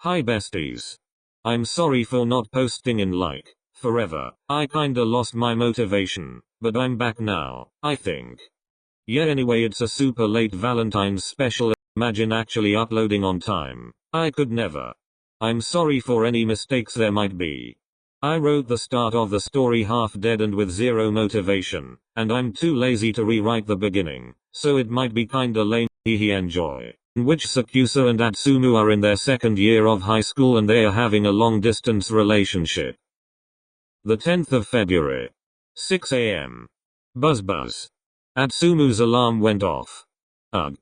Hi besties. I'm sorry for not posting in like forever. I kinda lost my motivation, but I'm back now, I think. Yeah, anyway, it's a super late Valentine's special. Imagine actually uploading on time. I could never. I'm sorry for any mistakes there might be. I wrote the start of the story half dead and with zero motivation, and I'm too lazy to rewrite the beginning, so it might be kinda lame. Hehe, enjoy. In which Sakusa and Atsumu are in their second year of high school and they are having a long distance relationship. The 10th of February. 6 a.m. Buzz buzz. Atsumu's alarm went off. Ugh.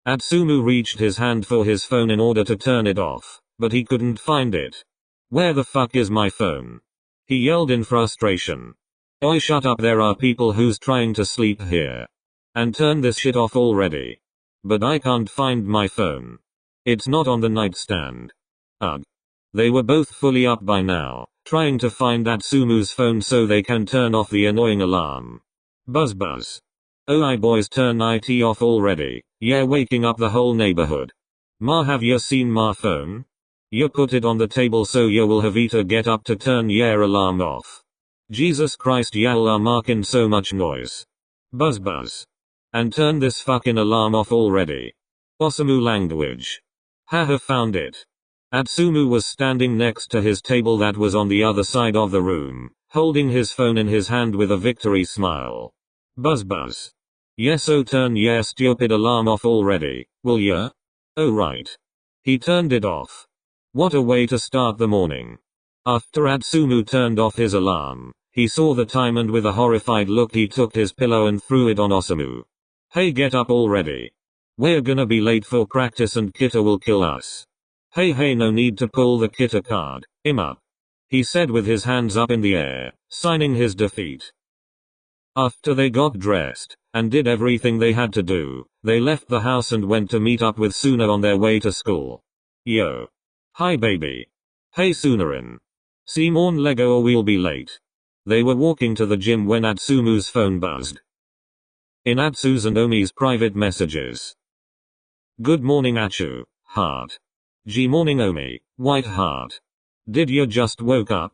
Atsumu reached his hand for his phone in order to turn it off, but he couldn't find it. Where the fuck is my phone? He yelled in frustration. Oi, shut up, there are people who's trying to sleep here. And turn this shit off already. But I can't find my phone. It's not on the nightstand. Ugh. They were both fully up by now, trying to find Atsumu's phone so they can turn off the annoying alarm. Buzz buzz. Oh, I boys, turn it off already. Yeah, waking up the whole neighborhood. Ma, have ya seen my phone? You put it on the table so you will have to get up to turn your alarm off. Jesus Christ, y'all are making so much noise. Buzz buzz. And turn this fucking alarm off already. Osamu language. Haha, found it. Atsumu was standing next to his table that was on the other side of the room, holding his phone in his hand with a victory smile. Buzz buzz. Yes, so turn your stupid alarm off already, will ya? Oh right. He turned it off. What a way to start the morning. After Atsumu turned off his alarm, he saw the time and with a horrified look he took his pillow and threw it on Osamu. Hey, get up already. We're gonna be late for practice and Kita will kill us. Hey, no need to pull the Kita card. Him up. He said with his hands up in the air, signing his defeat. After they got dressed, and did everything they had to do, they left the house and went to meet up with Suna on their way to school. Yo. Hi baby. Hey Sunarin. See morn Lego or we'll be late. They were walking to the gym when Atsumu's phone buzzed. In Atsu's and Omi's private messages. Good morning Atsu, heart. G morning Omi, white heart. Did you just woke up?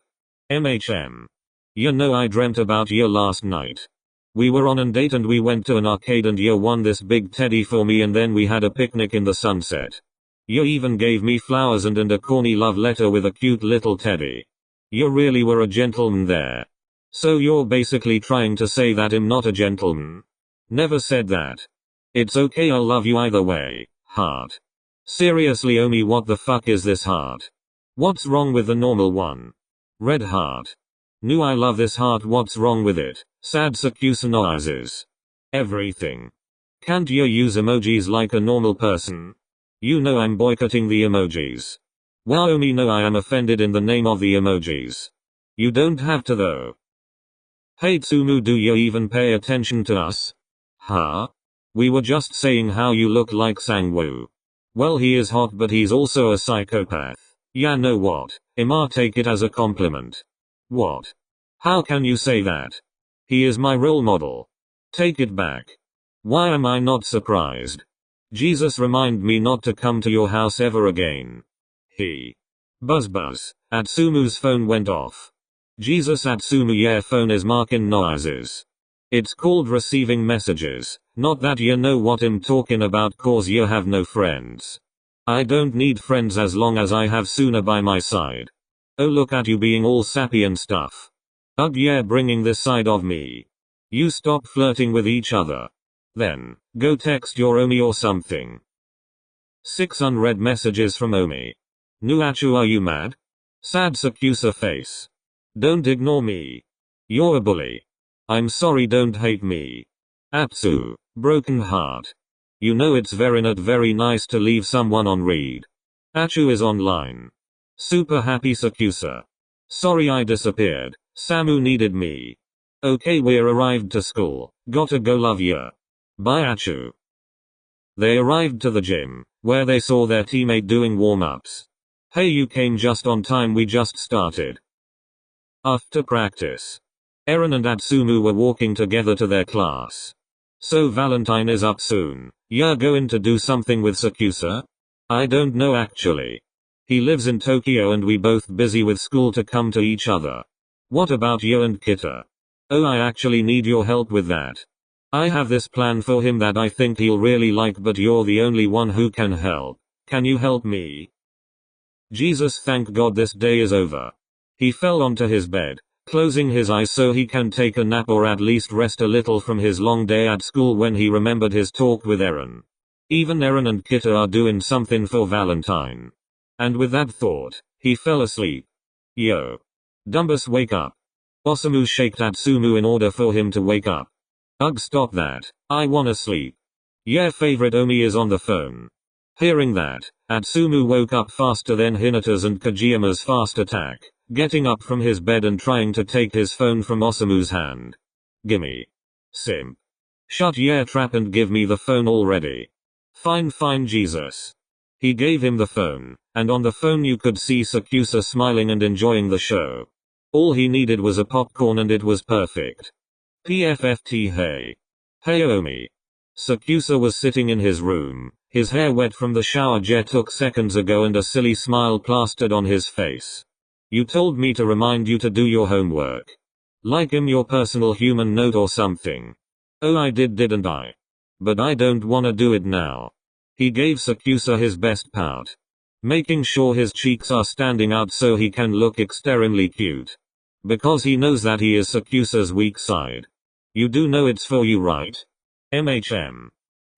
MHM. You know I dreamt about you last night. We were on a date and we went to an arcade and you won this big teddy for me and then we had a picnic in the sunset. You even gave me flowers and a corny love letter with a cute little teddy. You really were a gentleman there. So you're basically trying to say that I'm not a gentleman? Never said that. It's okay, I'll love you either way, heart. Seriously Omi, what the fuck is this heart? What's wrong with the normal one? Red heart. No, I love this heart, what's wrong with it? Sad Sakusa noises. Everything. Can't you use emojis like a normal person? You know I'm boycotting the emojis. Wow Omi, no, I am offended in the name of the emojis. You don't have to though. Hey Tsumu, do you even pay attention to us? Huh? We were just saying how you look like Sangwoo. Well, he is hot but he's also a psychopath. Yeah, know what? Ima, take it as a compliment. What? How can you say that? He is my role model. Take it back. Why am I not surprised? Jesus, remind me not to come to your house ever again. He. Buzz buzz. Atsumu's phone went off. Jesus, Atsumu, your phone is marking noises. It's called receiving messages, not that you know what I'm talking about cause you have no friends. I don't need friends as long as I have Suna by my side. Oh, look at you being all sappy and stuff. Ugh, yeah, bringing this side of me. You stop flirting with each other. Then, go text your Omi or something. 6 unread messages from Omi. Nuachu, are you mad? Sad Sakusa face. Don't ignore me. You're a bully. I'm sorry, don't hate me. Atsu, broken heart. You know it's very not very nice to leave someone on read. Atsu is online. Super happy Sakusa. Sorry I disappeared. Samu needed me. Okay, we're arrived to school. Gotta go, love ya. Bye Atsu. They arrived to the gym, where they saw their teammate doing warm-ups. Hey, you came just on time, we just started. After practice, Eren and Atsumu were walking together to their class. So Valentine is up soon. You're going to do something with Sakusa? I don't know actually. He lives in Tokyo and we both busy with school to come to each other. What about you and Kita? Oh, I actually need your help with that. I have this plan for him that I think he'll really like, but you're the only one who can help. Can you help me? Jesus, thank God this day is over. He fell onto his bed, closing his eyes so he can take a nap or at least rest a little from his long day at school when he remembered his talk with Eren. Even Eren and Kita are doing something for Valentine. And with that thought, he fell asleep. Yo. Dumbus, wake up. Osamu shaked Atsumu in order for him to wake up. Ugh, stop that. I wanna sleep. Yeah, favorite Omi is on the phone. Hearing that, Atsumu woke up faster than Hinata's and Kajiyama's fast attack, getting up from his bed and trying to take his phone from Osamu's hand. Gimme. Simp. Shut your trap and give me the phone already. Fine Jesus. He gave him the phone, and on the phone you could see Sakusa smiling and enjoying the show. All he needed was a popcorn and it was perfect. PFFT hey. Hey Omi. Sakusa was sitting in his room, his hair wet from the shower jet took seconds ago and a silly smile plastered on his face. You told me to remind you to do your homework. Like him your personal human note or something. Oh, I did, didn't I? But I don't wanna do it now. He gave Sakusa his best pout, making sure his cheeks are standing out so he can look extremely cute. Because he knows that he is Sakusa's weak side. You do know it's for you, right? MHM.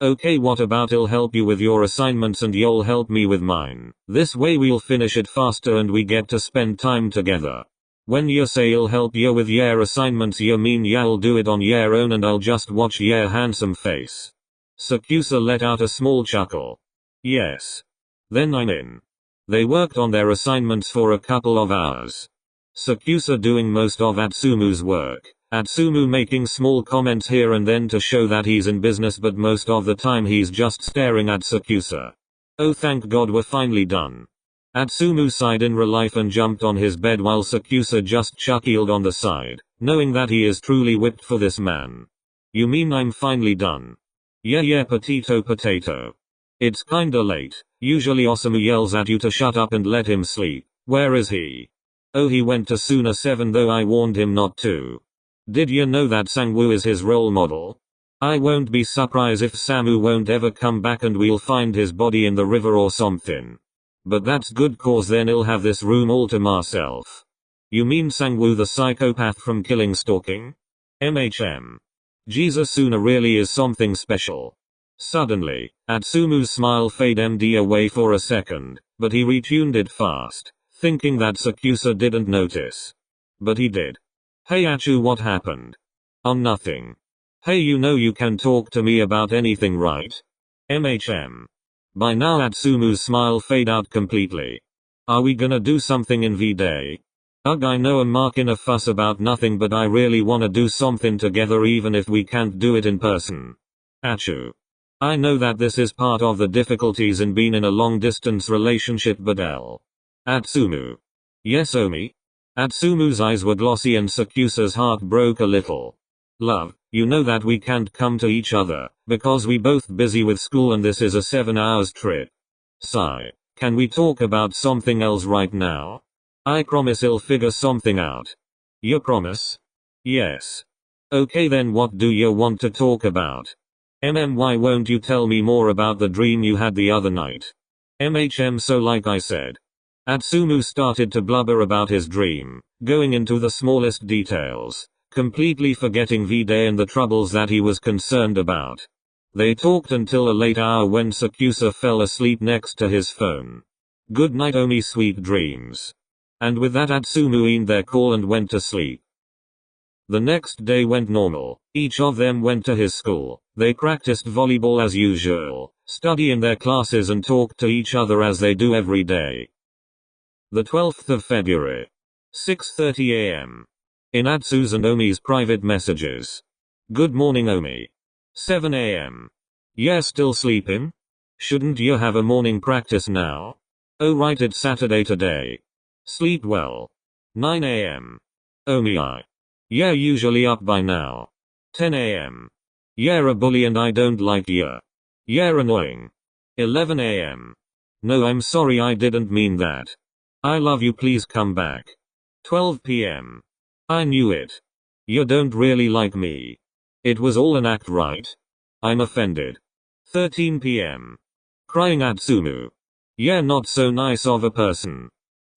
Okay, what about I'll help you with your assignments and you'll help me with mine. This way we'll finish it faster and we get to spend time together. When you say I'll help you with your assignments, you mean you'll do it on your own and I'll just watch your handsome face. Sakusa let out a small chuckle. Yes. Then I'm in. They worked on their assignments for a couple of hours. Sakusa doing most of Atsumu's work. Atsumu making small comments here and then to show that he's in business, but most of the time he's just staring at Sakusa. Oh, thank God we're finally done. Atsumu sighed in relief and jumped on his bed while Sakusa just chuckled on the side, knowing that he is truly whipped for this man. You mean I'm finally done? Yeah, potato. It's kinda late. Usually Osamu yells at you to shut up and let him sleep. Where is he? Oh, he went to Suna 7 though I warned him not to. Did you know that Sangwoo is his role model? I won't be surprised if Samu won't ever come back and we'll find his body in the river or something. But that's good cause then he'll have this room all to myself. You mean Sangwoo the psychopath from Killing Stalking? MHM. Jesus, Suna really is something special. Suddenly, Atsumu's smile faded away for a second, but he retuned it fast, thinking that Sakusa didn't notice. But he did. Hey Achu, what happened? Nothing. Hey, you know you can talk to me about anything, right? MHM. By now Atsumu's smile faded out completely. Are we gonna do something in V-Day? Ugh, I know I'm making a fuss about nothing, but I really wanna do something together even if we can't do it in person. Achu. I know that this is part of the difficulties in being in a long distance relationship, but Atsumu. Yes, Omi? Atsumu's eyes were glossy and Sakusa's heart broke a little. Love, you know that we can't come to each other, because we both busy with school and this is a 7 hours trip. Sigh. Can we talk about something else right now? I promise I'll figure something out. You promise? Yes. Okay then, what do you want to talk about? Why won't you tell me more about the dream you had the other night? So like I said. Atsumu started to blubber about his dream, going into the smallest details, completely forgetting V-Day and the troubles that he was concerned about. They talked until a late hour when Sakusa fell asleep next to his phone. Good night Omi, sweet dreams. And with that Atsumu ended their call and went to sleep. The next day went normal. Each of them went to his school. They practiced volleyball as usual, study in their classes and talked to each other as they do every day. The 12th of February. 6:30 a.m. In Atsu's and Omi's private messages. Good morning Omi. 7 a.m. Yeah, still sleeping? Shouldn't you have a morning practice now? Oh right, it's Saturday today. Sleep well. 9 a.m. Omi, yeah, usually up by now. 10 a.m. Yeah, a bully and I don't like you. Yeah, annoying. 11 a.m. No, I'm sorry, I didn't mean that. I love you, please come back. 12 p.m. I knew it. You don't really like me. It was all an act, right? I'm offended. 13 p.m. Crying Atsumu. Yeah, not so nice of a person.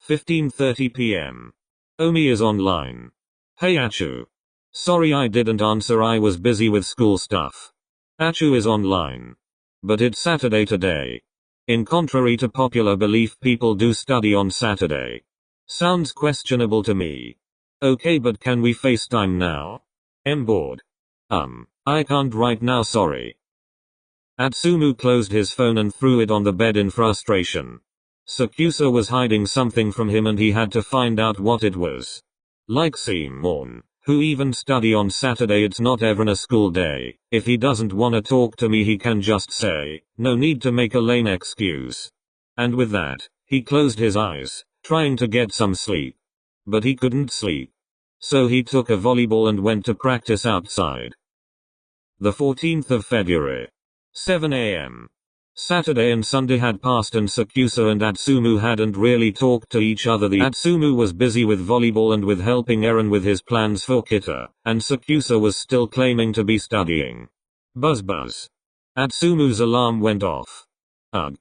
15:30 p.m. Omi is online. Hey Achu. Sorry I didn't answer, I was busy with school stuff. Achu is online. But it's Saturday today. In contrary to popular belief, people do study on Saturday. Sounds questionable to me. Okay, but can we FaceTime now? I'm bored. I can't right now, sorry. Atsumu closed his phone and threw it on the bed in frustration. Sakusa was hiding something from him and he had to find out what it was. Like Simon, who even study on Saturday, it's not even a school day. If he doesn't wanna talk to me, he can just say, no need to make a lame excuse. And with that, he closed his eyes, trying to get some sleep. But he couldn't sleep. So he took a volleyball and went to practice outside. The 14th of February. 7 a.m. Saturday and Sunday had passed and Sakusa and Atsumu hadn't really talked to each other. The Atsumu was busy with volleyball and with helping Eren with his plans for Kita, and Sakusa was still claiming to be studying. Buzz buzz. Atsumu's alarm went off. Ugh.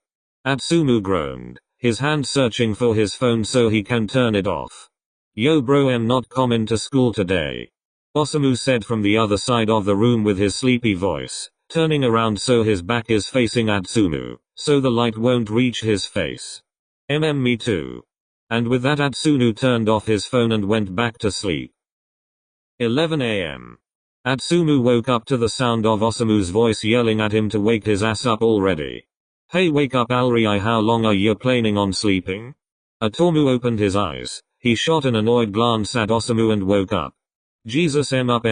Atsumu groaned, his hand searching for his phone so he can turn it off. Yo bro, I'm not coming to school today. Osamu said from the other side of the room with his sleepy voice, turning around so his back is facing Atsumu, so the light won't reach his face. Me too. And with that Atsumu turned off his phone and went back to sleep. 11 a.m. Atsumu woke up to the sound of Osamu's voice yelling at him to wake his ass up already. Hey, wake up Alri, how long are you planning on sleeping? Atomu opened his eyes, he shot an annoyed glance at Osamu and woke up. Jesus, em up.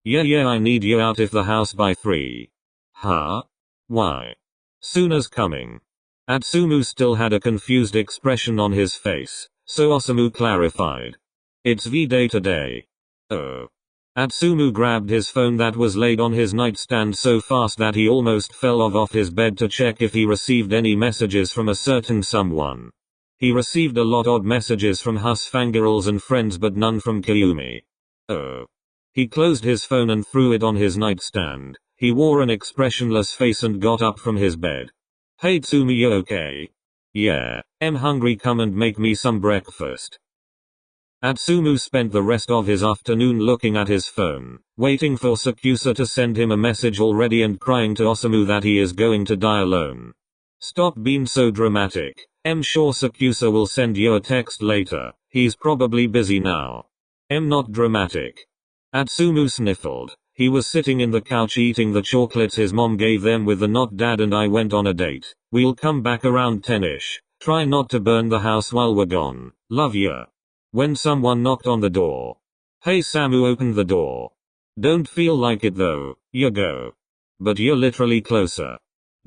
Yeah, I need you out of the house by 3. Huh? Why? Soon as coming. Atsumu still had a confused expression on his face, so Osamu clarified. It's V-Day today. Oh. Atsumu grabbed his phone that was laid on his nightstand so fast that he almost fell off his bed to check if he received any messages from a certain someone. He received a lot odd messages from Hus fangirls and friends but none from Kayumi. Oh. He closed his phone and threw it on his nightstand. He wore an expressionless face and got up from his bed. Hey Tsumi, you okay? Yeah, I'm hungry, come and make me some breakfast. Atsumu spent the rest of his afternoon looking at his phone, waiting for Sakusa to send him a message already and crying to Osamu that he is going to die alone. Stop being so dramatic. I'm sure Sakusa will send you a text later, he's probably busy now. I'm not dramatic. Atsumu sniffled. He was sitting in the couch eating the chocolates his mom gave them with the "Not dad and I went on a date. We'll come back around 10ish. Try not to burn the house while we're gone. Love ya." When someone knocked on the door. Hey Samu opened the door. Don't feel like it though, you go. But you're literally closer.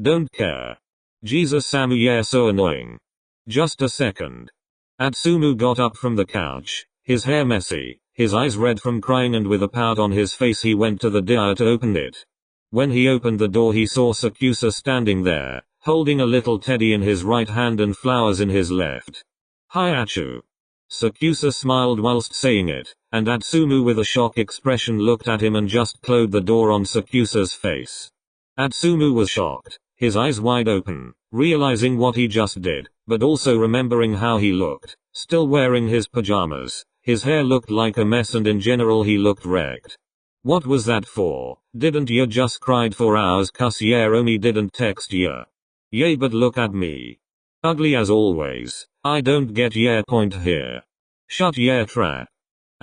Don't care. Jesus Samu, yeah, so annoying. Just a second. Atsumu got up from the couch, his hair messy, his eyes red from crying and with a pout on his face he went to the door to open it. When he opened the door he saw Sakusa standing there, holding a little teddy in his right hand and flowers in his left. Hi Achu. Sakusa smiled whilst saying it, and Atsumu with a shock expression looked at him and just closed the door on Sakusa's face. Atsumu was shocked, his eyes wide open, realizing what he just did, but also remembering how he looked, still wearing his pajamas. His hair looked like a mess and in general he looked wrecked. What was that for? Didn't you just cried for hours cuss yeah Omi didn't text ya? Yay but look at me. Ugly as always. I don't get your point here. Shut your trap.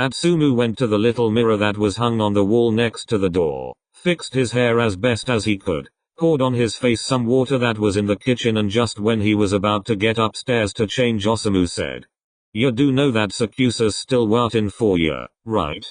Atsumu went to the little mirror that was hung on the wall next to the door, fixed his hair as best as he could, poured on his face some water that was in the kitchen and just when he was about to get upstairs to change Osamu said. You do know that Sakusa's still waiting for you, right?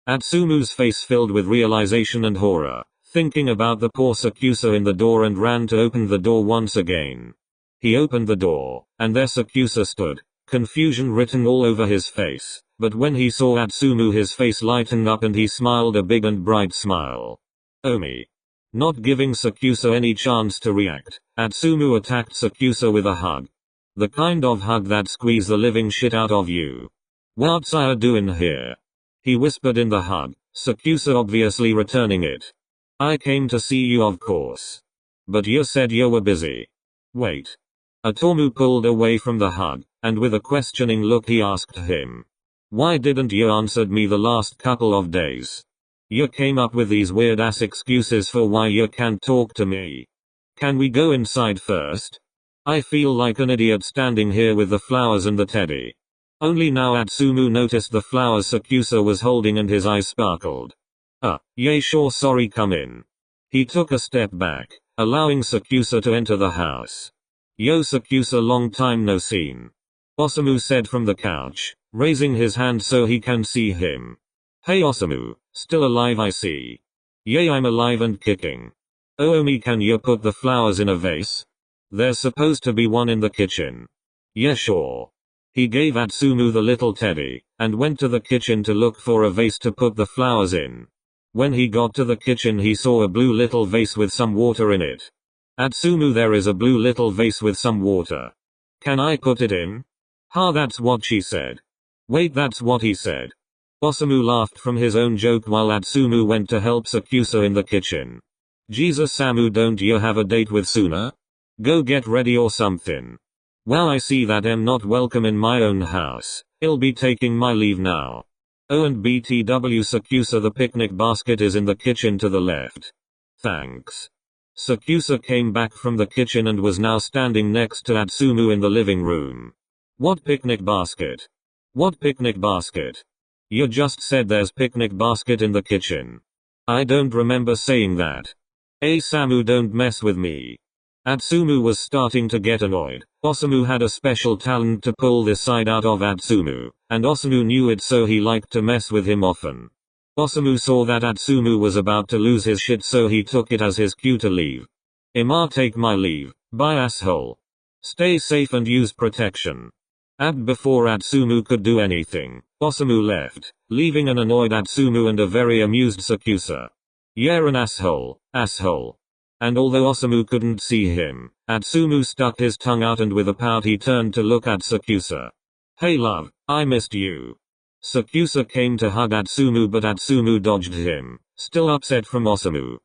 Atsumu's face filled with realization and horror, thinking about the poor Sakusa in the door and ran to open the door once again. He opened the door, and there Sakusa stood, confusion written all over his face, but when he saw Atsumu his face lightened up and he smiled a big and bright smile. Omi. Not giving Sakusa any chance to react, Atsumu attacked Sakusa with a hug. The kind of hug that squeeze the living shit out of you. "What's I doing here?" he whispered in the hug, Sakusa obviously returning it. "I came to see you, of course. But you said you were busy." "Wait." Atomu pulled away from the hug, and with a questioning look he asked him. "Why didn't you answered me the last couple of days? You came up with these weird ass excuses for why you can't talk to me. Can we go inside first? I feel like an idiot standing here with the flowers and the teddy." Only now Atsumu noticed the flowers Sakusa was holding and his eyes sparkled. "Yeah, sure, sorry, come in." He took a step back, allowing Sakusa to enter the house. "Yo Sakusa, long time no seen," Osamu said from the couch, raising his hand so he can see him. "Hey Osamu, still alive I see." "Yay, I'm alive and kicking." "Oomi, can you put the flowers in a vase? There's supposed to be one in the kitchen." "Yeah, sure." He gave Atsumu the little teddy, and went to the kitchen to look for a vase to put the flowers in. When he got to the kitchen he saw a blue little vase with some water in it. "Atsumu, there is a blue little vase with some water. Can I put it in?" "Ha, that's what she said." "Wait, that's what he said." Osamu laughed from his own joke while Atsumu went to help Sakusa in the kitchen. "Jesus Samu, don't you have a date with Suna? Go get ready or something." "Well, I see that I'm not welcome in my own house. I'll be taking my leave now." "Oh, and BTW Sakusa, the picnic basket is in the kitchen to the left." "Thanks." Sakusa came back from the kitchen and was now standing next to Atsumu in the living room. "What picnic basket? What picnic basket? You just said there's picnic basket in the kitchen." "I don't remember saying that." "Hey Samu, don't mess with me." Atsumu was starting to get annoyed. Osamu had a special talent to pull this side out of Atsumu, and Osamu knew it, so he liked to mess with him often. Osamu saw that Atsumu was about to lose his shit, so he took it as his cue to leave. Take my leave. Bye asshole. Stay safe and use protection." Before Atsumu could do anything, Osamu left, leaving an annoyed Atsumu and a very amused Sakusa. "You're an asshole, asshole." And although Osamu couldn't see him, Atsumu stuck his tongue out and with a pout he turned to look at Sakusa. "Hey love, I missed you." Sakusa came to hug Atsumu, but Atsumu dodged him, still upset from Osamu.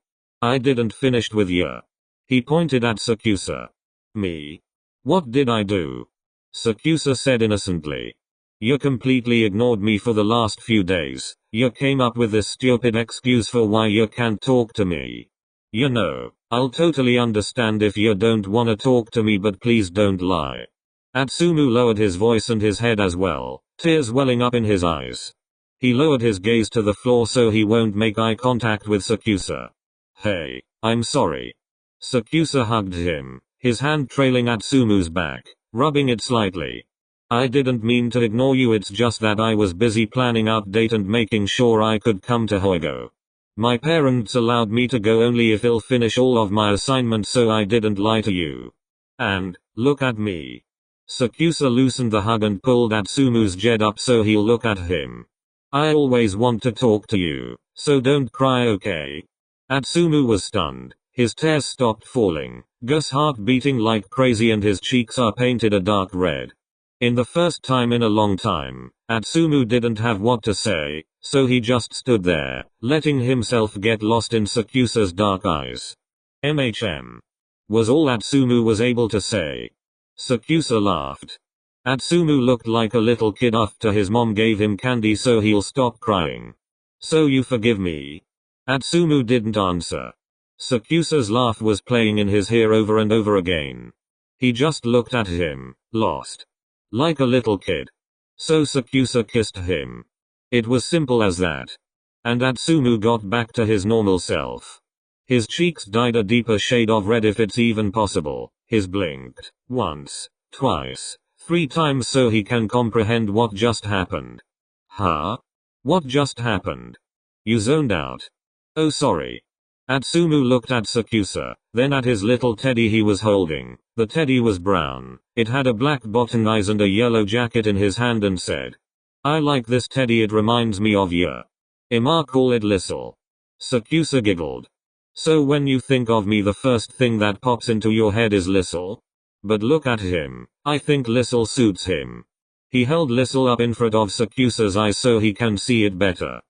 "I didn't finish with you." He pointed at Sakusa. "Me? What did I do?" Sakusa said innocently. "You completely ignored me for the last few days. You came up with this stupid excuse for why you can't talk to me. You know, I'll totally understand if you don't wanna talk to me, but please don't lie." Atsumu lowered his voice and his head as well, tears welling up in his eyes. He lowered his gaze to the floor so he won't make eye contact with Sakusa. "Hey, I'm sorry." Sakusa hugged him, his hand trailing Atsumu's back, rubbing it slightly. "I didn't mean to ignore you, it's just that I was busy planning out date and making sure I could come to Hoigo. My parents allowed me to go only if I'll finish all of my assignments, so I didn't lie to you. And, look at me." Sakusa loosened the hug and pulled Atsumu's head up so he'll look at him. "I always want to talk to you, so don't cry, okay?" Atsumu was stunned. His tears stopped falling, Gus' heart beating like crazy and his cheeks are painted a dark red. In the first time in a long time, Atsumu didn't have what to say, so he just stood there, letting himself get lost in Sakusa's dark eyes. Was all Atsumu was able to say. Sakusa laughed. Atsumu looked like a little kid after his mom gave him candy so he'll stop crying. "So you forgive me?" Atsumu didn't answer. Sakusa's laugh was playing in his ear over and over again. He just looked at him, lost. Like a little kid. So Sakusa kissed him. It was simple as that. And Atsumu got back to his normal self. His cheeks dyed a deeper shade of red if it's even possible. His blinked. Once, twice, 3 times so he can comprehend what just happened. Huh? What just happened? You zoned out. Oh sorry. Atsumu looked at Sakusa, then at his little teddy he was holding. The teddy was brown. It had a black button eyes and a yellow jacket in his hand and said, "I like this teddy, it reminds me of you. Ima call it Lissel." Sakusa giggled. So when you think of me the first thing that pops into your head is Lissel? But look at him, I think Lissel suits him. He held Lissel up in front of Sakusa's eyes so he can see it better.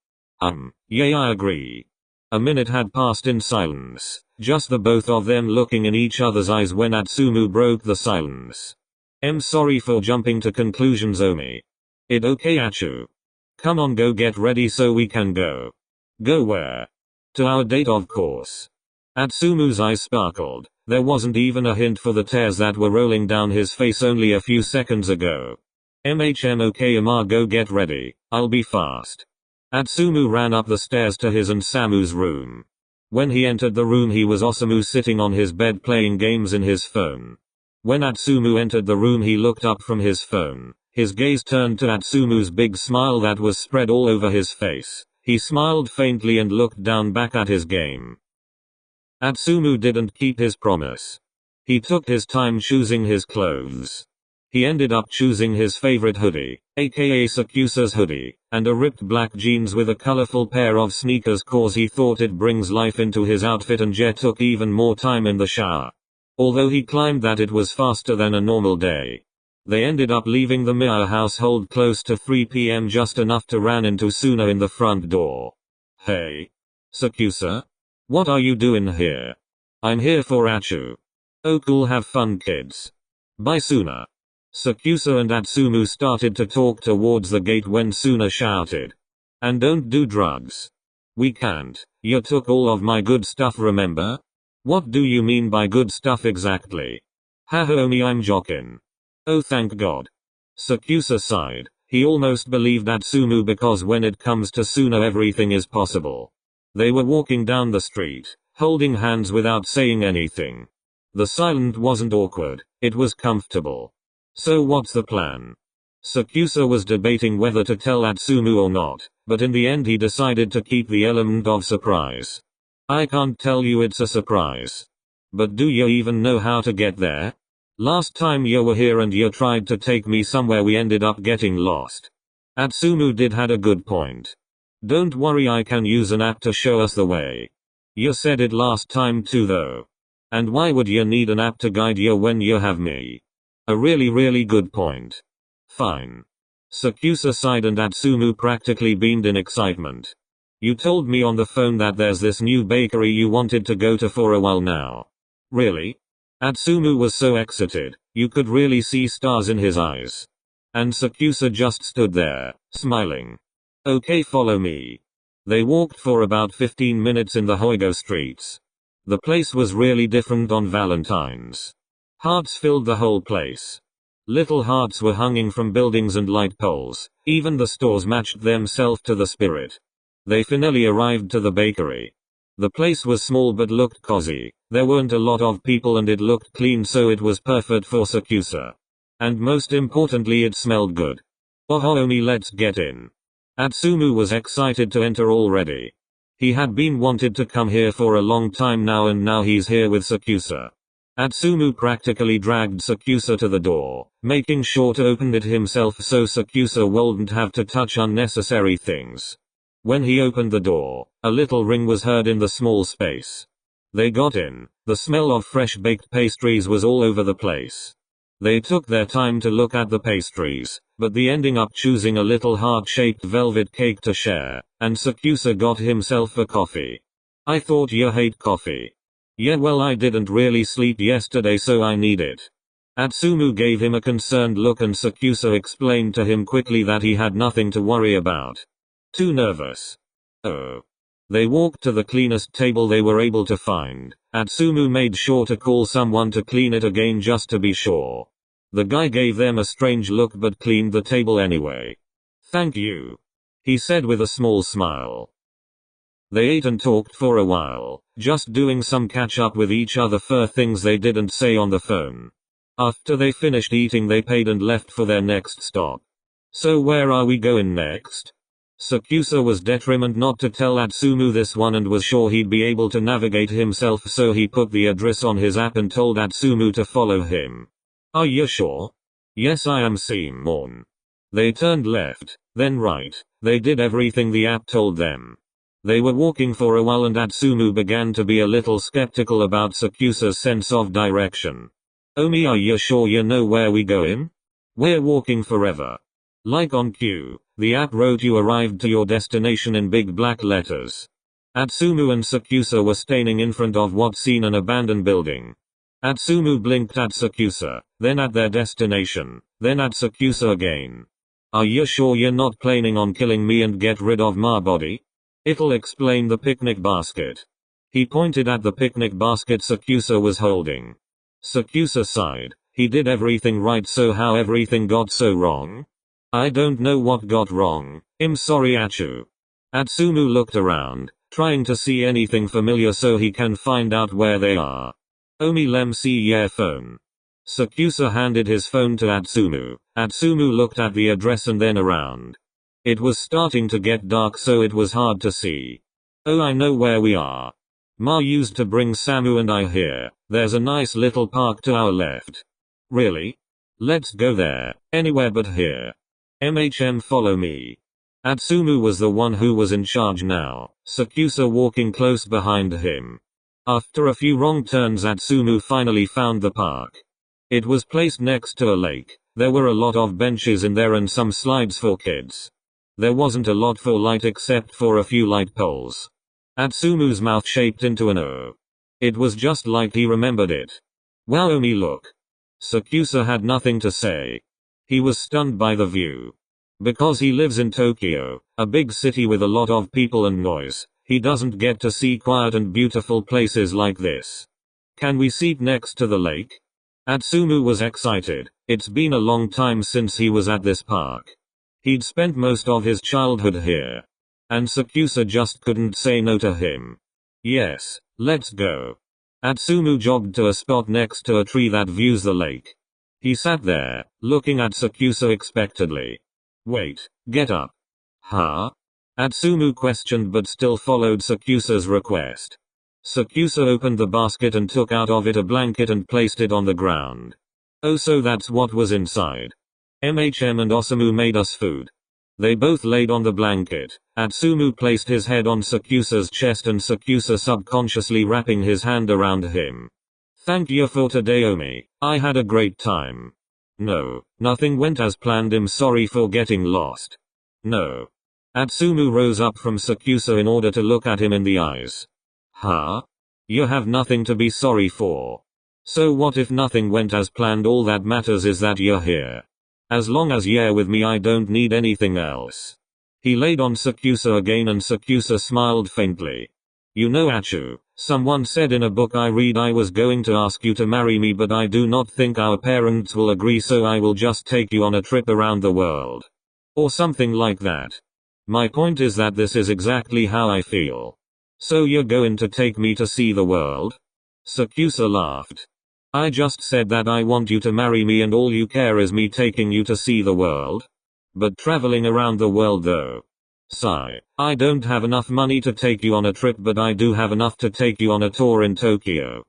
Yeah, I agree. A minute had passed in silence, just the both of them looking in each other's eyes when Atsumu broke the silence. I'm sorry for jumping to conclusions, Omi. It okay, Achu? Come on, go get ready so we can go. Go where? To our date, of course. Atsumu's eyes sparkled. There wasn't even a hint for the tears that were rolling down his face only a few seconds ago. Okay, Ama, go get ready, I'll be fast. Atsumu ran up the stairs to his and Samu's room. When he entered the room, he was Osamu sitting on his bed playing games in his phone. When Atsumu entered the room, he looked up from his phone. His gaze turned to Atsumu's big smile that was spread all over his face. He smiled faintly and looked down back at his game. Atsumu didn't keep his promise. He took his time choosing his clothes. He ended up choosing his favorite hoodie, aka Sakusa's hoodie, and a ripped black jeans with a colorful pair of sneakers cause he thought it brings life into his outfit, and Jet took even more time in the shower. Although he claimed that it was faster than a normal day. They ended up leaving the Mia household close to 3 p.m. just enough to run into Suna in the front door. Hey, Sakusa? What are you doing here? I'm here for Achu. Oh cool, have fun kids. Bye Suna. Sakusa and Atsumu started to talk towards the gate when Suna shouted. And don't do drugs. We can't. You took all of my good stuff, remember? What do you mean by good stuff exactly? Haha, Omi, I'm joking. Oh thank God. Sakusa sighed. He almost believed Atsumu because when it comes to Suna everything is possible. They were walking down the street, holding hands without saying anything. The silence wasn't awkward, it was comfortable. So what's the plan? Sakusa was debating whether to tell Atsumu or not, but in the end he decided to keep the element of surprise. I can't tell you it's a surprise. But do you even know how to get there? Last time you were here and you tried to take me somewhere, we ended up getting lost. Atsumu did had a good point. Don't worry, I can use an app to show us the way. You said it last time too though. And why would you need an app to guide you when you have me? A really good point. Fine. Sakusa sighed and Atsumu practically beamed in excitement. You told me on the phone that there's this new bakery you wanted to go to for a while now. Really? Atsumu was so excited, you could really see stars in his eyes. And Sakusa just stood there, smiling. Okay, follow me. They walked for about 15 minutes in the Hoigo streets. The place was really different on Valentine's. Hearts filled the whole place. Little hearts were hanging from buildings and light poles, even the stores matched themselves to the spirit. They finally arrived to the bakery. The place was small but looked cozy. There weren't a lot of people and it looked clean, so it was perfect for Sakusa. And most importantly, it smelled good. Oh Omi, let's get in. Atsumu was excited to enter already. He had been wanted to come here for a long time now, and now he's here with Sakusa. Atsumu practically dragged Sakusa to the door, making sure to open it himself so Sakusa wouldn't have to touch unnecessary things. When he opened the door, a little ring was heard in the small space. They got in. The smell of fresh baked pastries was all over the place. They took their time to look at the pastries, but they ending up choosing a little heart-shaped velvet cake to share, and Sakusa got himself a coffee. I thought you hate coffee. Yeah, well, I didn't really sleep yesterday, so I need it. Atsumu gave him a concerned look and Sakusa explained to him quickly that he had nothing to worry about. Too nervous. Oh. They walked to the cleanest table they were able to find. Atsumu made sure to call someone to clean it again just to be sure. The guy gave them a strange look but cleaned the table anyway. Thank you, he said with a small smile. They ate and talked for a while, just doing some catch up with each other for things they didn't say on the phone. After they finished eating, they paid and left for their next stop. So where are we going next? Sakusa was determined not to tell Atsumu this one and was sure he'd be able to navigate himself, so he put the address on his app and told Atsumu to follow him. Are you sure? Yes, I am, Simon. They turned left, then right. They did everything the app told them. They were walking for a while and Atsumu began to be a little skeptical about Sakusa's sense of direction. Omi, are you sure you know where we going? We're walking forever. Like on cue, the app wrote you arrived to your destination in big black letters. Atsumu and Sakusa were standing in front of what seemed an abandoned building. Atsumu blinked at Sakusa, then at their destination, then at Sakusa again. Are you sure you're not planning on killing me and get rid of my body? It'll explain the picnic basket. He pointed at the picnic basket Sakusa was holding. Sakusa sighed. He did everything right, so how everything got so wrong? I don't know what got wrong. I'm sorry, Achu. Atsumu looked around, trying to see anything familiar so he can find out where they are. Omi lem see your phone. Sakusa handed his phone to Atsumu. Atsumu looked at the address and then around. It was starting to get dark so it was hard to see. Oh, I know where we are. Ma used to bring Samu and I here. There's a nice little park to our left. Really? Let's go there. Anywhere but here. Follow me. Atsumu was the one who was in charge now, Sakusa walking close behind him. After a few wrong turns Atsumu finally found the park. It was placed next to a lake. There were a lot of benches in there and some slides for kids. There wasn't a lot for light except for a few light poles. Atsumu's mouth shaped into an O. It was just like he remembered it. Wow, Omi, look. Sakusa had nothing to say. He was stunned by the view. Because he lives in Tokyo, a big city with a lot of people and noise, he doesn't get to see quiet and beautiful places like this. Can we sit next to the lake? Atsumu was excited. It's been a long time since he was at this park. He'd spent most of his childhood here. And Sakusa just couldn't say no to him. Yes, let's go. Atsumu jogged to a spot next to a tree that views the lake. He sat there, looking at Sakusa expectantly. Wait, get up. Huh? Atsumu questioned but still followed Sakusa's request. Sakusa opened the basket and took out of it a blanket and placed it on the ground. Oh, so that's what was inside. and Osamu made us food. They both laid on the blanket. Atsumu placed his head on Sakusa's chest and Sakusa subconsciously wrapping his hand around him. Thank you for today, Omi. I had a great time. No, nothing went as planned. I'm sorry for getting lost. No. Atsumu rose up from Sakusa in order to look at him in the eyes. Huh? You have nothing to be sorry for. So what if nothing went as planned? All that matters is that you're here. As long as you're with me, I don't need anything else. He laid on Sakusa again and Sakusa smiled faintly. You know, Achu, someone said in a book I read I was going to ask you to marry me, but I do not think our parents will agree, so I will just take you on a trip around the world. Or something like that. My point is that this is exactly how I feel. So you're going to take me to see the world? Sakusa laughed. I just said that I want you to marry me and all you care is me taking you to see the world? But traveling around the world though. Sigh. I don't have enough money to take you on a trip, but I do have enough to take you on a tour in Tokyo.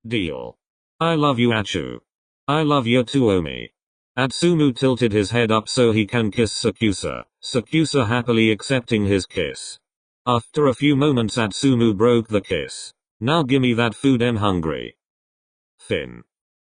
Deal. I love you, Achu. I love you too, Omi. Atsumu tilted his head up so he can kiss Sakusa, Sakusa happily accepting his kiss. After a few moments Atsumu broke the kiss. Now gimme that food, I'm hungry. Fin.